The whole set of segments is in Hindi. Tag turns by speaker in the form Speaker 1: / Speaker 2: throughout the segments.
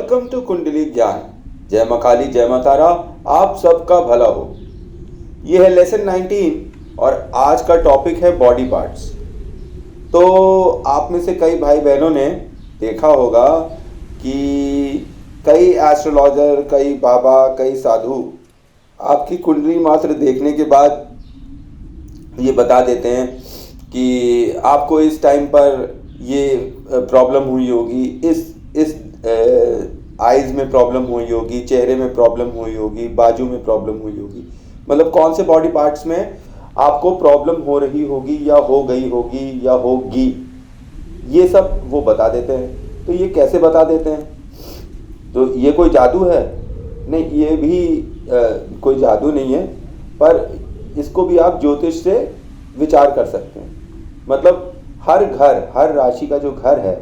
Speaker 1: वेलकम टू कुंडली ज्ञान। जय मां काली, जय मां तारा, आप सबका भला हो। ये है लेसन 19 और आज का टॉपिक है बॉडी पार्ट्स। तो आप में से कई भाई बहनों ने देखा होगा कि कई एस्ट्रोलॉजर, कई बाबा, कई साधु आपकी कुंडली मात्र देखने के बाद ये बता देते हैं कि आपको इस टाइम पर ये प्रॉब्लम हुई होगी, इस आइज़ में प्रॉब्लम हुई होगी, चेहरे में प्रॉब्लम हुई होगी, बाजू में प्रॉब्लम हुई होगी। मतलब कौन से बॉडी पार्ट्स में आपको प्रॉब्लम हो रही होगी या हो गई होगी या होगी, ये सब वो बता देते हैं। तो ये कैसे बता देते हैं? तो ये कोई जादू है? नहीं, ये भी कोई जादू नहीं है, पर इसको भी आप ज्योतिष से विचार कर सकते हैं। मतलब हर घर, हर राशि का जो घर है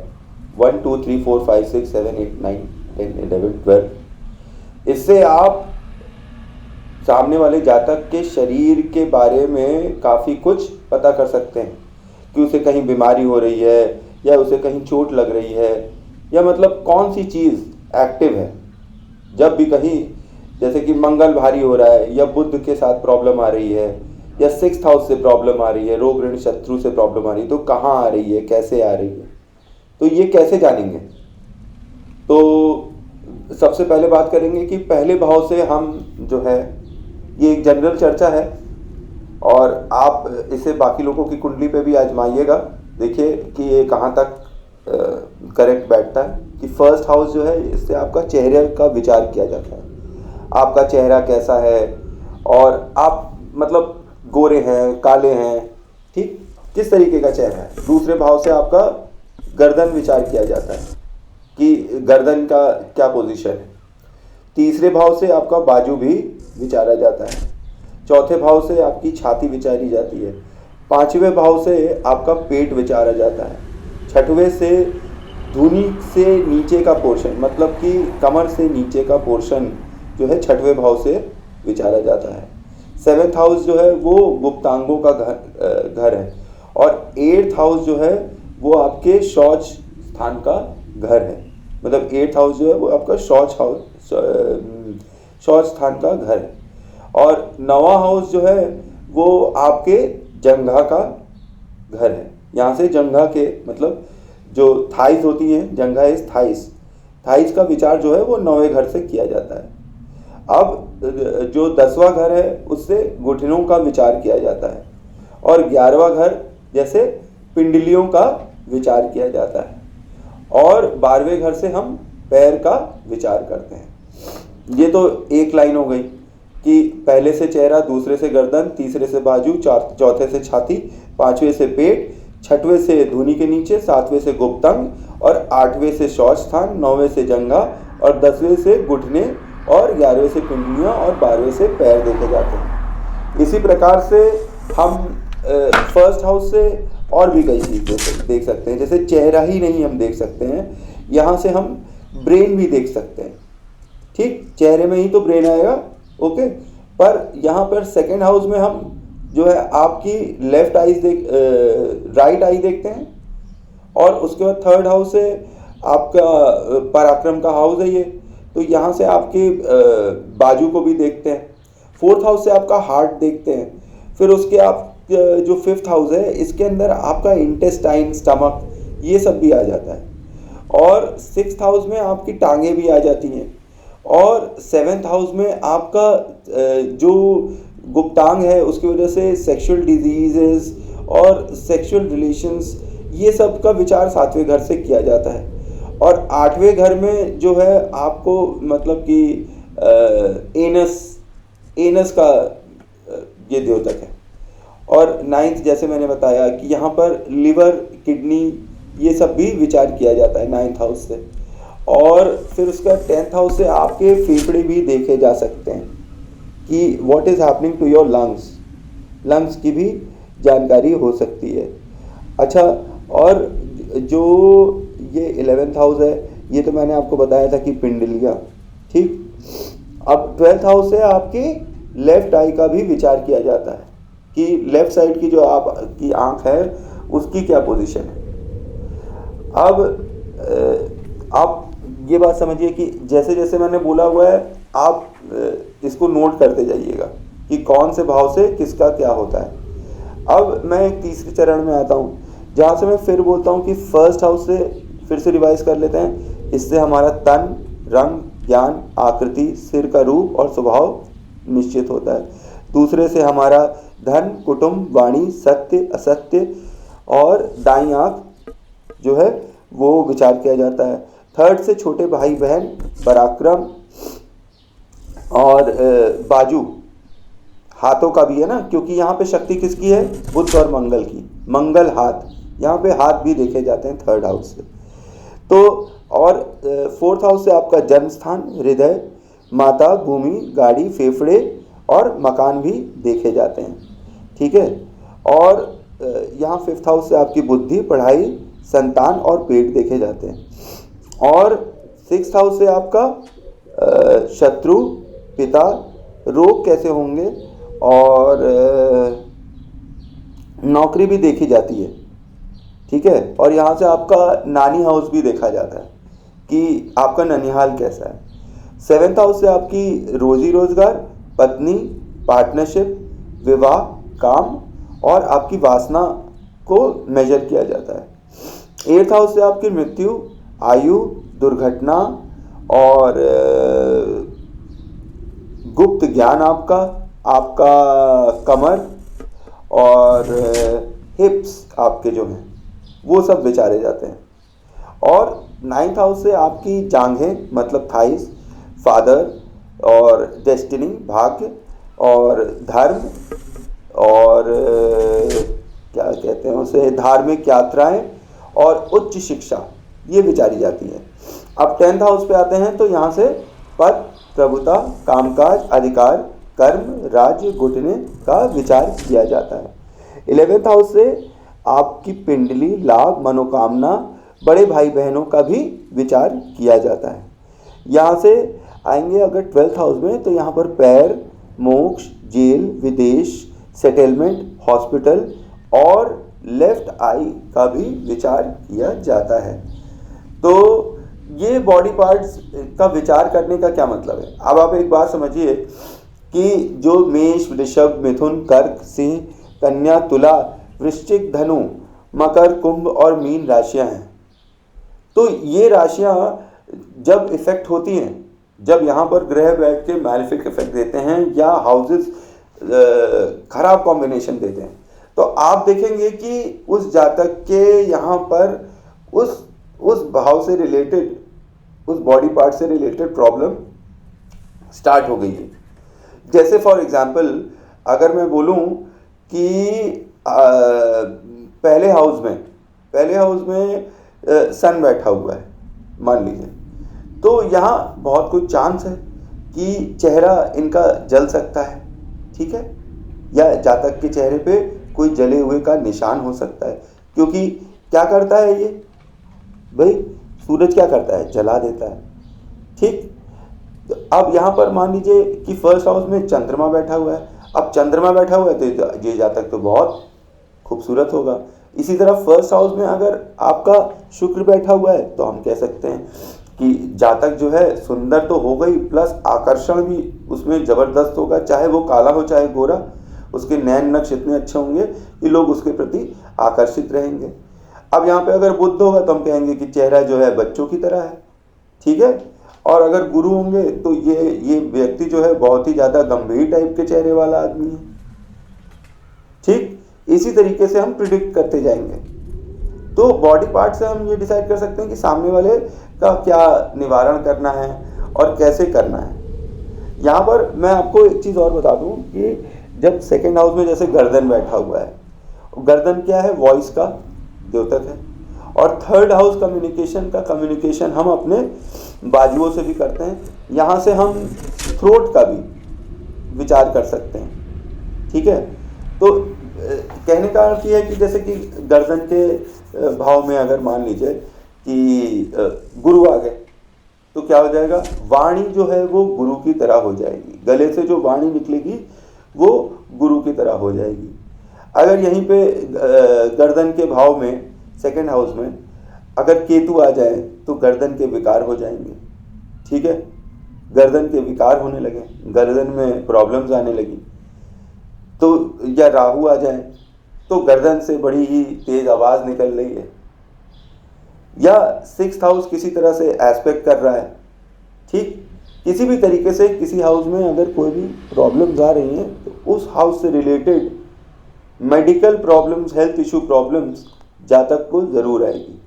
Speaker 1: 1 2 3 4 5 6 7 8 9 10 11 12, इससे आप सामने वाले जातक के शरीर के बारे में काफ़ी कुछ पता कर सकते हैं कि उसे कहीं बीमारी हो रही है या उसे कहीं चोट लग रही है, या मतलब कौन सी चीज़ एक्टिव है। जब भी कहीं जैसे कि मंगल भारी हो रहा है या बुध के साथ प्रॉब्लम आ रही है या 6th हाउस से प्रॉब्लम आ रही है, रोग ऋण शत्रु से प्रॉब्लम आ रही है, तो कहाँ आ रही है, कैसे आ रही है, तो ये कैसे जानेंगे? तो सबसे पहले बात करेंगे कि पहले भाव से हम जो है, ये एक जनरल चर्चा है और आप इसे बाकी लोगों की कुंडली पे भी आजमाइएगा, देखिए कि ये कहाँ तक करेक्ट बैठता है। कि फर्स्ट हाउस जो है, इससे आपका चेहरे का विचार किया जाता है, आपका चेहरा कैसा है और आप मतलब गोरे हैं, काले हैं, ठीक, किस तरीके का चेहरा है। दूसरे भाव से आपका गर्दन विचार किया जाता है कि गर्दन का क्या पोजीशन है। तीसरे भाव से आपका बाजू भी विचारा जाता है। चौथे भाव से आपकी छाती विचारी जाती है। पांचवें भाव से आपका पेट विचारा जाता है। छठवें से धुनी से नीचे का पोर्शन, मतलब कि कमर से नीचे का पोर्शन जो है छठवें भाव से विचारा जाता है। 7th हाउस जो है वो गुप्तांगों का घर है और 8th हाउस जो है वो आपके शौच स्थान का घर है। मतलब 8th हाउस जो है वो आपका शौच स्थान का घर है। और 9वां हाउस जो है वो आपके जंघा का घर है। यहाँ से जंघा के मतलब जो थाइस होती हैं, जंघा इज थाइस का विचार जो है वो 9वें घर से किया जाता है। अब जो 10वां घर है उससे घुटनों का विचार किया जाता है और 11वां घर जैसे पिंडलियों का विचार किया जाता है और 12वें घर से हम पैर का विचार करते हैं। ये तो एक लाइन हो गई कि पहले से चेहरा, दूसरे से गर्दन, तीसरे से बाजू, चौथे से छाती, 5वें से पेट, 6वें से धुनी के नीचे, 7वें से गुप्तांग और 8वें से शौच स्थान, 9वें से जंघा और 10वें से घुटने और 11वें से पिंडलियाँ और 12वें से पैर देखे जाते हैं। इसी प्रकार से हम फर्स्ट हाउस से और भी कई चीज़ें देख सकते हैं। जैसे चेहरा ही नहीं हम देख सकते हैं, यहाँ से हम ब्रेन भी देख सकते हैं। ठीक, चेहरे में ही तो ब्रेन आएगा, ओके। पर यहाँ पर 2nd हाउस में हम जो है आपकी लेफ्ट आई राइट आई देखते हैं और उसके बाद 3rd हाउस से आपका पराक्रम का हाउस है ये, तो यहाँ से आपके बाजू को भी देखते हैं। 4th हाउस से आपका हार्ट देखते हैं। फिर उसके आप जो 5th हाउस है, इसके अंदर आपका इंटेस्टाइन, स्टमक, ये सब भी आ जाता है। और 6th हाउस में आपकी टांगे भी आ जाती हैं और 7th हाउस में आपका जो गुप्तांग है उसकी वजह से सेक्सुअल डिजीजेस और सेक्सुअल रिलेशंस, ये सब का विचार 7वें घर से किया जाता है। और 8वें घर में जो है आपको मतलब कि एनस का ये द्योतक है। और 9th, जैसे मैंने बताया कि यहाँ पर लिवर, किडनी, ये सब भी विचार किया जाता है 9th हाउस से। और फिर उसका 10th हाउस से आपके फेफड़े भी देखे जा सकते हैं कि what is happening to your lungs की भी जानकारी हो सकती है। अच्छा, और जो ये 11th हाउस है, ये तो मैंने आपको बताया था कि पिंडलियाँ, ठीक। अब 12th हाउस से आपकी लेफ्ट आई का भी विचार किया जाता है कि लेफ्ट साइड की जो आपकी आँख है उसकी क्या पोजीशन है। अब आप ये बात समझिए कि जैसे जैसे मैंने बोला हुआ है आप इसको नोट करते जाइएगा कि कौन से भाव से किसका क्या होता है। अब मैं एक तीसरे चरण में आता हूँ जहाँ से मैं फिर बोलता हूँ कि फर्स्ट हाउस से फिर से रिवाइज कर लेते हैं। इससे हमारा तन, रंग, ज्ञान, आकृति, सिर का रूप और स्वभाव निश्चित होता है। दूसरे से हमारा धन, कुटुंब, वाणी, सत्य, असत्य और दाईं आंख जो है वो विचार किया जाता है। थर्ड से छोटे भाई बहन, पराक्रम और बाजू, हाथों का भी है ना, क्योंकि यहाँ पे शक्ति किसकी है? बुध और मंगल की। मंगल हाथ, यहाँ पे हाथ भी देखे जाते हैं थर्ड हाउस से। तो और फोर्थ हाउस से आपका जन्म स्थान, हृदय, माता, भूमि, गाड़ी, फेफड़े और मकान भी देखे जाते हैं। ठीक है। और यहाँ फिफ्थ हाउस से आपकी बुद्धि, पढ़ाई, संतान और पेट देखे जाते हैं। और सिक्स्थ हाउस से आपका शत्रु, पिता, रोग कैसे होंगे और नौकरी भी देखी जाती है। ठीक है। और यहाँ से आपका नानी हाउस भी देखा जाता है कि आपका ननिहाल कैसा है। सेवेंथ हाउस से आपकी रोजी रोजगार, पत्नी, पार्टनरशिप, विवाह, काम और आपकी वासना को मेजर किया जाता है। एट्थ हाउस से आपकी मृत्यु, आयु, दुर्घटना और गुप्त ज्ञान, आपका कमर और हिप्स आपके जो हैं वो सब विचारे जाते हैं। और नाइन्थ हाउस से आपकी जांघें मतलब थाइस, फादर और डेस्टिनी, भाग्य और धर्म और क्या कहते हैं उसे, धार्मिक यात्राएं और उच्च शिक्षा, ये विचारी जाती है। अब टेंथ हाउस पे आते हैं तो यहाँ से पद, प्रभुता, कामकाज, अधिकार, कर्म, राज्य, घुटने का विचार किया जाता है। 11वें हाउस से आपकी पिंडली, लाभ, मनोकामना, बड़े भाई बहनों का भी विचार किया जाता है। यहाँ से आएंगे अगर 12th हाउस में तो यहाँ पर पैर, मोक्ष, जेल, विदेश, सेटलमेंट, हॉस्पिटल और लेफ्ट आई का भी विचार किया जाता है। तो ये बॉडी पार्ट्स का विचार करने का क्या मतलब है? अब आप एक बात समझिए कि जो मेष, वृषभ, मिथुन, कर्क, सिंह, कन्या, तुला, वृश्चिक, धनु, मकर, कुंभ और मीन राशियां हैं। तो ये राशियां जब इफेक्ट होती हैं, जब यहाँ पर ग्रह बैठ के मैलेफिक इफेक्ट देते हैं या हाउसेस खराब कॉम्बिनेशन देते हैं, तो आप देखेंगे कि उस जातक के यहाँ पर उस भाव से रिलेटेड, उस बॉडी पार्ट से रिलेटेड प्रॉब्लम स्टार्ट हो गई है। जैसे फॉर एग्जांपल अगर मैं बोलूं कि पहले हाउस में सन बैठा हुआ है मान लीजिए, तो यहाँ बहुत कुछ चांस है कि चेहरा इनका जल सकता है। ठीक है। या जातक के चेहरे पे कोई जले हुए का निशान हो सकता है, क्योंकि क्या करता है ये भाई, सूरज क्या करता है? जला देता है। ठीक। तो अब यहाँ पर मान लीजिए कि फर्स्ट हाउस में चंद्रमा बैठा हुआ है। अब चंद्रमा बैठा हुआ है तो ये जातक तो बहुत खूबसूरत होगा। इसी तरह फर्स्ट हाउस में अगर आपका शुक्र बैठा हुआ है तो हम कह सकते हैं कि जातक जो है सुंदर तो होगा ही, प्लस आकर्षण भी उसमें ज़बरदस्त होगा, चाहे वो काला हो चाहे गोरा। उसके नैन नक्श इतने अच्छे होंगे कि लोग उसके प्रति आकर्षित रहेंगे। अब यहाँ पे अगर बुध होगा तो हम कहेंगे कि चेहरा जो है बच्चों की तरह है। ठीक है। और अगर गुरु होंगे तो ये व्यक्ति जो है बहुत ही ज़्यादा गंभीर टाइप के चेहरे वाला आदमी है। ठीक। इसी तरीके से हम प्रिडिक्ट करते जाएंगे। तो बॉडी पार्ट से हम ये डिसाइड कर सकते हैं कि सामने वाले का क्या निवारण करना है और कैसे करना है। यहाँ पर मैं आपको एक चीज़ और बता दूँ कि जब सेकेंड हाउस में जैसे गर्दन बैठा हुआ है, गर्दन क्या है? वॉइस का द्योतक है। और थर्ड हाउस कम्युनिकेशन हम अपने बाजुओं से भी करते हैं। यहाँ से हम थ्रोट का भी विचार कर सकते हैं। ठीक है। तो कहने का अर्थ ये है कि जैसे कि गर्दन के भाव में अगर मान लीजिए कि गुरु आ गए तो क्या हो जाएगा? वाणी जो है वो गुरु की तरह हो जाएगी। गले से जो वाणी निकलेगी वो गुरु की तरह हो जाएगी। अगर यहीं पे गर्दन के भाव में सेकेंड हाउस में अगर केतु आ जाए तो गर्दन के विकार हो जाएंगे, ठीक है, गर्दन के विकार होने लगे, गर्दन में प्रॉब्लम्स आने लगी। तो या राहु आ जाए तो गर्दन से बड़ी ही तेज आवाज़ निकल रही है, या 6th हाउस किसी तरह से एस्पेक्ट कर रहा है, ठीक, किसी भी तरीके से किसी हाउस में अगर कोई भी प्रॉब्लम्स आ रही हैं तो उस हाउस से related medical problems, health issue problems जातक को ज़रूर आएगी।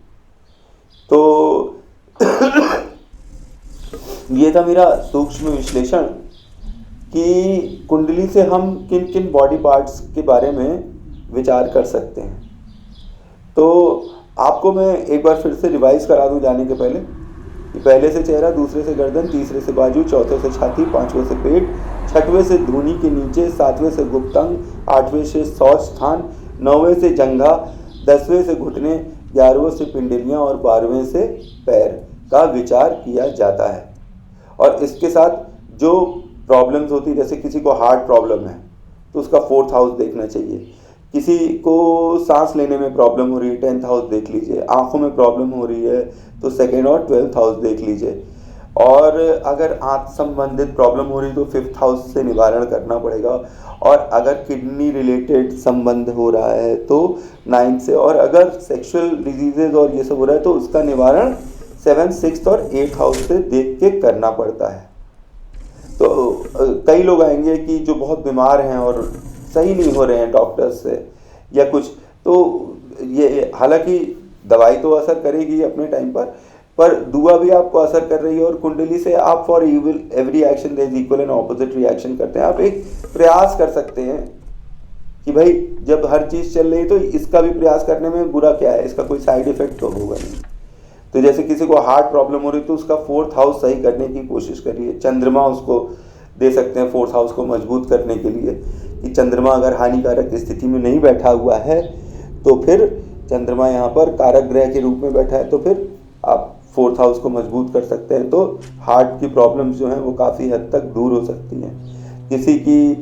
Speaker 1: तो ये था मेरा सूक्ष्म विश्लेषण कि कुंडली से हम किन किन बॉडी पार्ट्स के बारे में विचार कर सकते हैं। तो आपको मैं एक बार फिर से रिवाइज करा दूं जाने के पहले कि पहले से चेहरा, दूसरे से गर्दन, तीसरे से बाजू, चौथे से छाती, पांचवें से पेट, छठवें से धूनी के नीचे, सातवें से गुप्तांग, आठवें से शौच स्थान, नौवें से जंघा, 10वें से घुटने, 11वें से पिंडलियाँ और 12वें से पैर का विचार किया जाता है। और इसके साथ जो प्रॉब्लम्स होती है, जैसे किसी को हार्ट प्रॉब्लम है तो उसका 4th हाउस देखना चाहिए, किसी को सांस लेने में प्रॉब्लम हो रही है 10th हाउस देख लीजिए, आंखों में प्रॉब्लम हो रही है तो 2nd और 12th हाउस देख लीजिए, और अगर आंख संबंधित प्रॉब्लम हो रही है तो 5th हाउस से निवारण करना पड़ेगा, और अगर किडनी रिलेटेड संबंध हो रहा है तो 9th से, और अगर सेक्सुअल डिजीजेज और ये सब हो रहा है तो उसका निवारण 7th, 6th और 8th हाउस से देख के करना पड़ता है। तो कई लोग आएंगे कि जो बहुत बीमार हैं और सही नहीं हो रहे हैं डॉक्टर्स से या कुछ, तो ये हालांकि दवाई तो असर करेगी अपने टाइम पर दुआ भी आपको असर कर रही है, और कुंडली से आप for every action there is equal and opposite reaction करते हैं। आप एक प्रयास कर सकते हैं कि भाई जब हर चीज़ चल रही है तो इसका भी प्रयास करने में बुरा क्या है, इसका कोई साइड इफेक्ट तो होगा नहीं। तो जैसे किसी को हार्ट प्रॉब्लम हो रही है तो उसका 4th हाउस सही करने की कोशिश करिए, चंद्रमा उसको दे सकते हैं 4th हाउस को मजबूत करने के लिए, कि चंद्रमा अगर हानिकारक स्थिति में नहीं बैठा हुआ है तो फिर चंद्रमा यहाँ पर कारक ग्रह के रूप में बैठा है तो फिर आप 4th हाउस को मजबूत कर सकते हैं, तो हार्ट की प्रॉब्लम्स जो हैं वो काफ़ी हद तक दूर हो सकती हैं। किसी की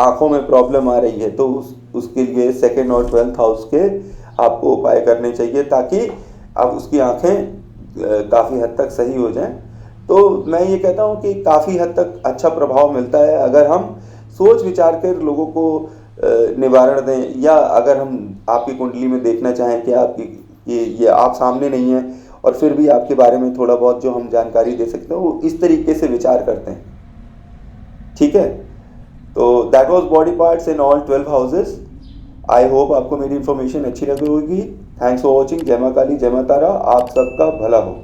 Speaker 1: आँखों में प्रॉब्लम आ रही है तो उसके लिए 2nd और 12th हाउस के आपको उपाय करने चाहिए ताकि अब उसकी आँखें काफ़ी हद तक सही हो जाएं। तो मैं ये कहता हूँ कि काफ़ी हद तक अच्छा प्रभाव मिलता है अगर हम सोच विचार कर लोगों को निवारण दें, या अगर हम आपकी कुंडली में देखना चाहें कि आपकी ये आप सामने नहीं हैं और फिर भी आपके बारे में थोड़ा बहुत जो हम जानकारी दे सकते हैं वो इस तरीके से विचार करते हैं, ठीक है। तो that was body parts in all 12 houses. I hope आपको मेरी इन्फॉर्मेशन अच्छी लगी होगी। Thanks for watching. जय मां काली, जय मां तारा, आप सबका भला हो।